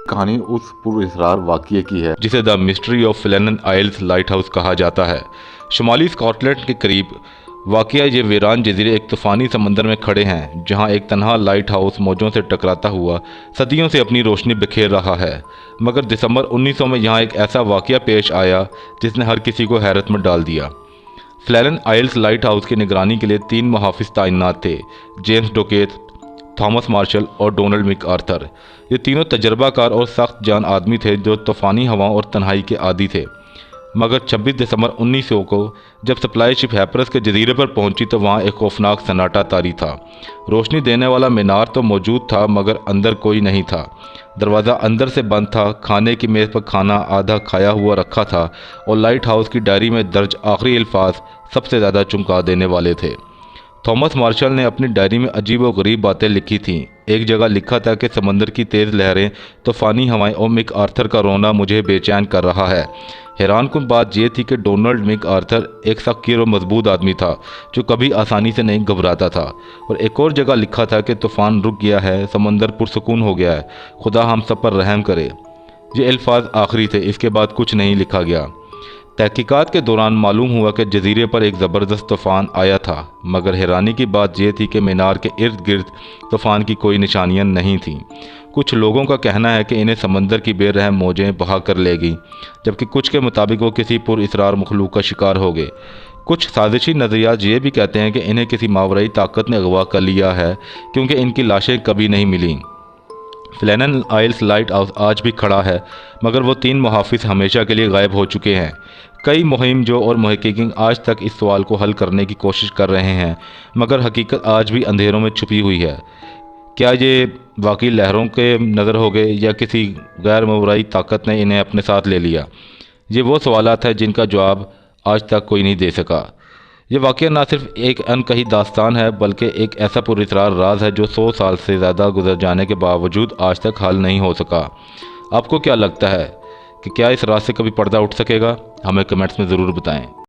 کہانی اس پراسرار واقعے کی ہے جسے the mystery of Flannan Isles lighthouse کہا جاتا ہے۔ شمالی اسکاٹ لینڈ کے قریب واقع یہ ویران جزیرے ایک طوفانی سمندر میں کھڑے ہیں، جہاں ایک تنہا لائٹ ہاؤس موجوں سے ٹکراتا ہوا صدیوں سے اپنی روشنی بکھیر رہا ہے۔ مگر دسمبر 1900 میں یہاں ایک ایسا واقعہ پیش آیا جس نے ہر کسی کو حیرت میں ڈال دیا۔ فلینن آئلز لائٹ ہاؤس کی نگرانی کے لیے 3 محافظ تعینات تھے: جیمز ڈوکیت، تھامس مارشل اور ڈونلڈ میک آرتھر۔ یہ تینوں تجربہ کار اور سخت جان آدمی تھے جو طوفانی ہواؤں اور تنہائی کے عادی تھے۔ مگر 26 دسمبر 1900 کو جب سپلائی شپ ہیپرس کے جزیرے پر پہنچی تو وہاں ایک خوفناک سناٹا طاری تھا۔ روشنی دینے والا مینار تو موجود تھا مگر اندر کوئی نہیں تھا۔ دروازہ اندر سے بند تھا، کھانے کی میز پر کھانا آدھا کھایا ہوا رکھا تھا اور لائٹ ہاؤس کی ڈائری میں درج آخری الفاظ سب سے زیادہ چونکا دینے والے تھے۔ تھامس مارشل نے اپنی ڈائری میں عجیب و غریب باتیں لکھی تھیں۔ ایک جگہ لکھا تھا کہ سمندر کی تیز لہریں، طوفانی ہوائیں اور مک آرتھر کا رونا مجھے بے چین کر رہا ہے۔ حیران کن بات یہ تھی کہ ڈونلڈ میک آرتھر ایک سخت گیر اور مضبوط آدمی تھا جو کبھی آسانی سے نہیں گھبراتا تھا۔ اور ایک اور جگہ لکھا تھا کہ طوفان رک گیا ہے، سمندر پرسکون ہو گیا ہے، خدا ہم سب پر رحم کرے۔ یہ الفاظ آخری تھے، اس کے بعد کچھ نہیں لکھا گیا۔ تحقیقات کے دوران معلوم ہوا کہ جزیرے پر ایک زبردست طوفان آیا تھا، مگر حیرانی کی بات یہ تھی کہ مینار کے ارد گرد طوفان کی کوئی نشانیاں نہیں تھیں۔ کچھ لوگوں کا کہنا ہے کہ انہیں سمندر کی بے رحم موجیں بہا کر لے گئیں، جبکہ کچھ کے مطابق وہ کسی پراسرار مخلوق کا شکار ہو گئے۔ کچھ سازشی نظریات یہ بھی کہتے ہیں کہ انہیں کسی ماورائی طاقت نے اغوا کر لیا ہے کیونکہ ان کی لاشیں کبھی نہیں ملیں۔ فلینن آئلز لائٹ ہاؤس آج بھی کھڑا ہے مگر وہ 3 محافظ ہمیشہ کے لیے غائب ہو چکے ہیں۔ کئی مہم جو اور محققین آج تک اس سوال کو حل کرنے کی کوشش کر رہے ہیں مگر حقیقت آج بھی اندھیروں میں چھپی ہوئی ہے۔ کیا یہ واقعی لہروں کے نظر ہو گئے یا کسی غیر ماورائی طاقت نے انہیں اپنے ساتھ لے لیا؟ یہ وہ سوالات ہیں جن کا جواب آج تک کوئی نہیں دے سکا۔ یہ واقعہ نہ صرف ایک انکہی داستان ہے بلکہ ایک ایسا پراسرار راز ہے جو 100 سال سے زیادہ گزر جانے کے باوجود آج تک حل نہیں ہو سکا۔ آپ کو کیا لگتا ہے کہ کیا اس راز سے کبھی پردہ اٹھ سکے گا؟ ہمیں کمنٹس میں ضرور بتائیں۔